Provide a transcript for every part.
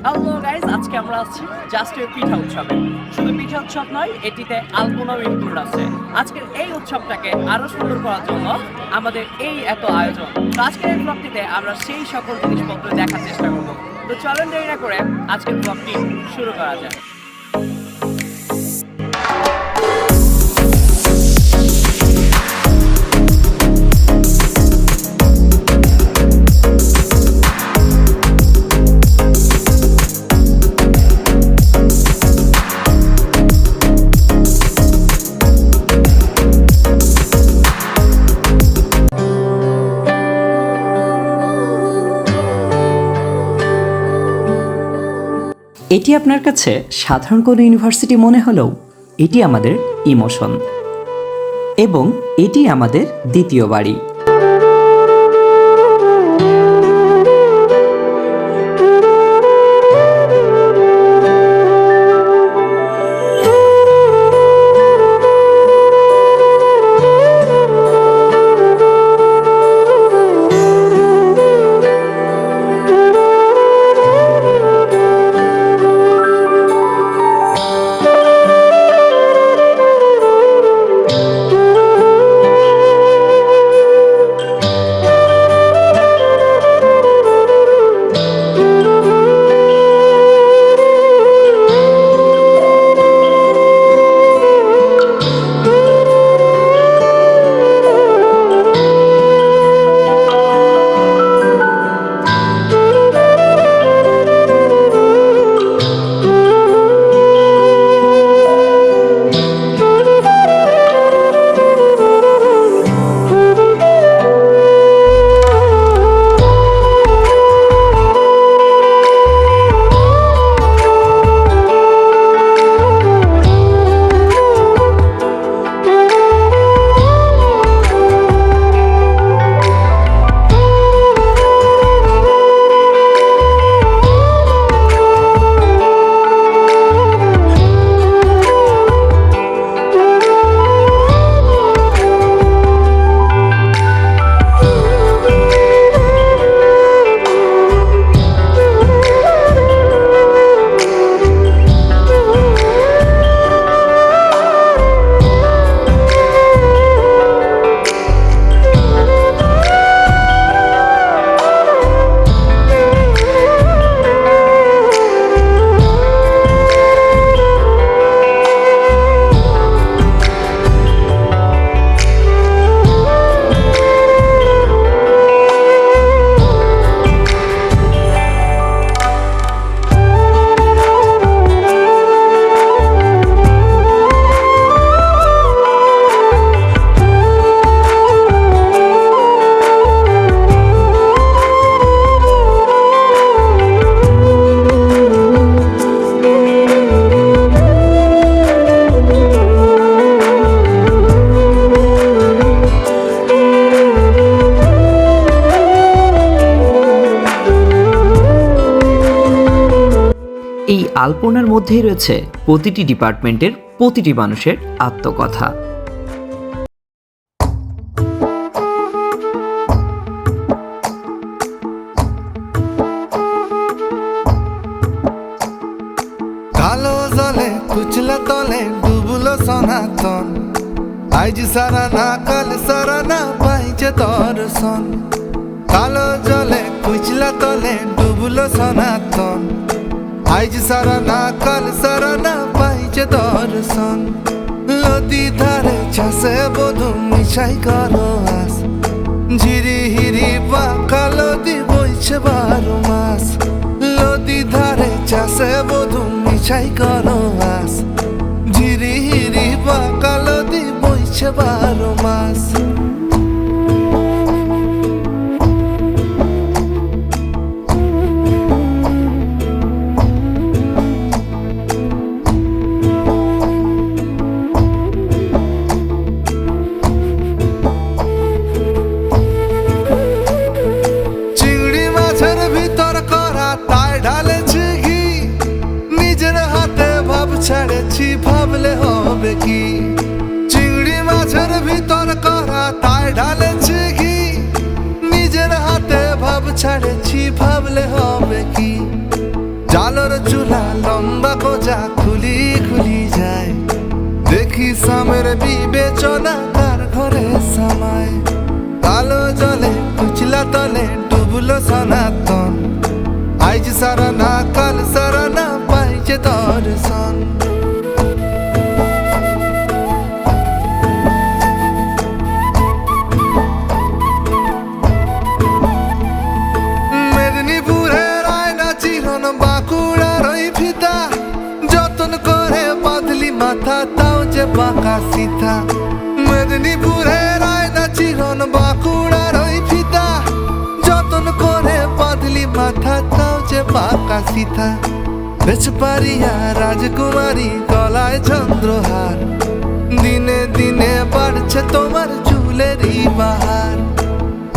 Hello guys, আজকে আমরা আছি জাস্ট এর পিঠা উৎসবে। শুধু পিঠা উৎসব নয়, এটিতে আলপনাও ইনক্লুড আছে। আজকের এই উৎসবটাকে আরো সুন্দর করার জন্য আমাদের এই এত আয়োজন। তো আজকের এই ব্লগটিতে আমরা সেই সকল জিনিসপত্র দেখার চেষ্টা করব। তো চলেন দেরি না করে আজকের ব্লগটি শুরু করা যায়। এটি আপনার কাছে সাধারণ কোনো ইউনিভার্সিটি মনে হলেও এটি আমাদের ইমোশন এবং এটি আমাদের দ্বিতীয় বাড়ি। এই আলপনার মধ্যেই রয়েছে প্রতিটি ডিপার্টমেন্টের প্রতিটি মানুষের আত্মকথা। কালো জলে কুচলা তলে ডুবলো সনাতন, আজ সারা না কাল সারা না পাইছে দর্শন। কালো জলে কুচলা তলে ডুবলো সনাতন, আজ সারা না কাল সারা না পাইছে দর্শন। নদী ধারে চাষে বধু মিশাই করো আস, ঝিরি হিরি বাঁকা নদী বইছে 12 মাস। নদী ধারে চাষে বধু মিশাই করো আস, ঝিরি হিরি বাঁকা নদী বইছে 12 মাস। ছেড়েছি ভাবলে হবে কি, চিংড়ি মাছের ভিতর করা তাই ঢালেছি ঘি। নিজের হাতে ভাব ছাড়েছি ভাবলে হবে কি, জালোর চুলা লম্বা কোজা খুলি খুলি যায়, দেখি সামের বিবেচনা কার ঘরে সামায়। কালো জলে কুচলা তলে ডুবলো সনাতন, আইজ সারা না কাল সারা না পাইছে দর্শন। মেদিনীপুরের আয়না চিরন বাঁকুড়ার ওই ফিতা, যতন করে বাঁধলি মাথা তাও যে বাঁকা সিথা। মেদিনীপুরের আয়না চিরন বাঁকুড়ার ওই ফিতা, যতন করে বাঁধলি মাথা তাও যে বাঁকা সিথা। বেচপারিয়া রাজকুমারী গলায় চন্দ্রহার, দিনে দিনে বাড়ছে তোমার চুলেরই বাহার।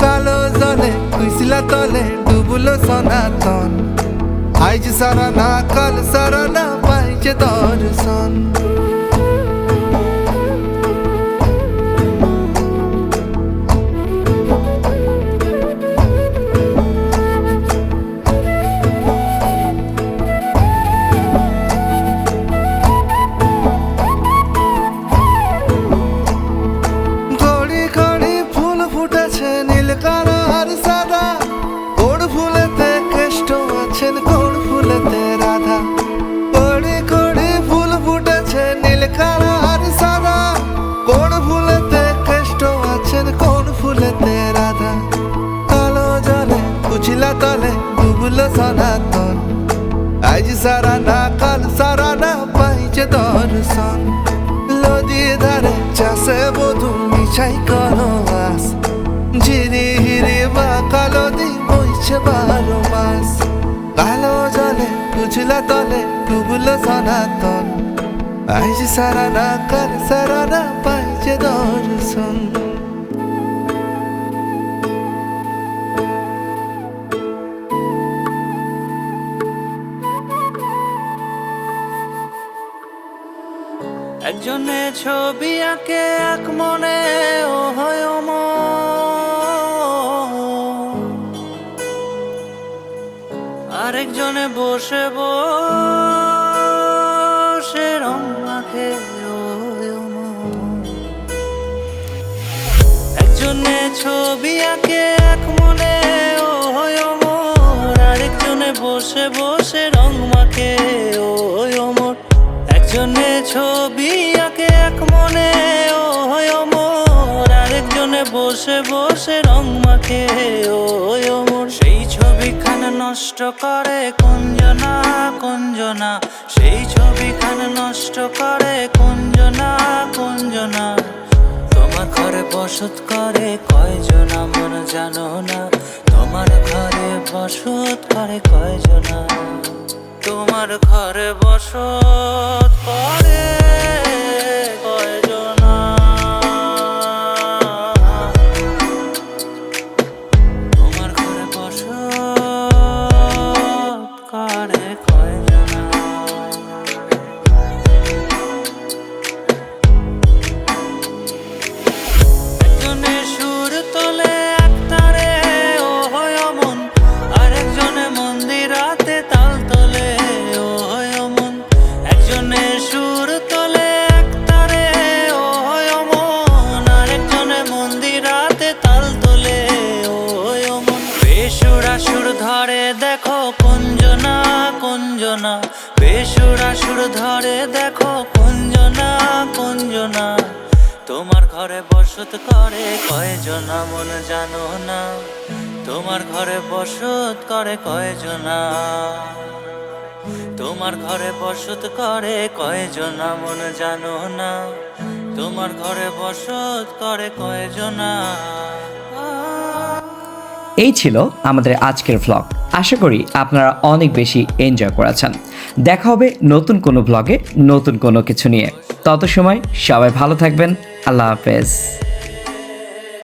কালো জলে কুইসলা তলে ডুবলো সনাতন, আইজ সারা না কাল সারা না পাইছে দর্শন। ঘড়ি ঘড়ি ফুল ফুটেছে নীল কালো আর সাদা, কোন ফুলেতে কেষ্ট আছেন কোন ফুলেতে রাধা। ঘড়ি ঘড়ি ফুল ফুটেছে নীল কালো আর সাদা, কোন ফুলেতে কেষ্ট আছেন কোন ফুলেতে রাধা। কালো জলে কুচলা তলে ডুবলো সনাতন, আজ সারা না কাল সারা না পাইছে দর্শন। নদী ধারে চাষে বধু মিছাই করো বাস, ঝিরি হিরি বা কালো দিন বইছে 12 মাস। কালো জলে কুচলা তলে ডুবলো সনাতন, আজ সারা না কাল সারা না পাইছে দর্শন। একজনে ছবি আঁকে এক মনে ও হয় আরেকজনে বসে বসে রং মাখে ও একজনে ছবি আঁকে এক মনে ও হয় আরেকজনে বসে বসে রং মাখে ও অমর। একজনে ছবি আঁকে এক মনে ও হয় অমর, আরেকজনে বসে বসে রং মাখে ও অমর। সেই ছবিখান নষ্ট করে কুঞ্জনা কুঞ্জনা, সেই ছবিখান নষ্ট করে কুঞ্জনা কুঞ্জনা। তোমার ঘরে বসত করে কয়জনা মন জানো না, তোমার ঘরে বসত করে কয়জনা। তোমার ঘরে বসত করে কয়জনা, তোমার ঘরে বসত করে কয়জনা। একজনে সুর তোলে এক তারে ও হয় মন, আরেকজনে মন্দিরাতে তাল তোলে ও হয় মন। একজনে সুর তোলে এক তারে ও হয় মন, আরেকজনে মন্দিরাতে তাল তোলে ও হয় মন। বেসুরা সুর ধরে দেখো কুঞ্জনা কুঞ্জনা, বেসুরা সুর ধরে দেখো কুঞ্জনা কুঞ্জনা। তোমার ঘরে বসত করে কয়জনা মন জানো না, তোমার ঘরে বসত করে কয়জনা। তোমার ঘরে বসত করে কয়জনা মন জানো না, তোমার ঘরে বসত করে কয়জনা। এই ছিল আমাদের আজকের ভ্লগ। আশা করি আপনারা অনেক বেশি এনজয় করেছেন। দেখা হবে নতুন কোনো ভ্লগে নতুন কোনো কিছু নিয়ে। তত সময় সবাই ভালো থাকবেন। আল্লাহ হাফেজ।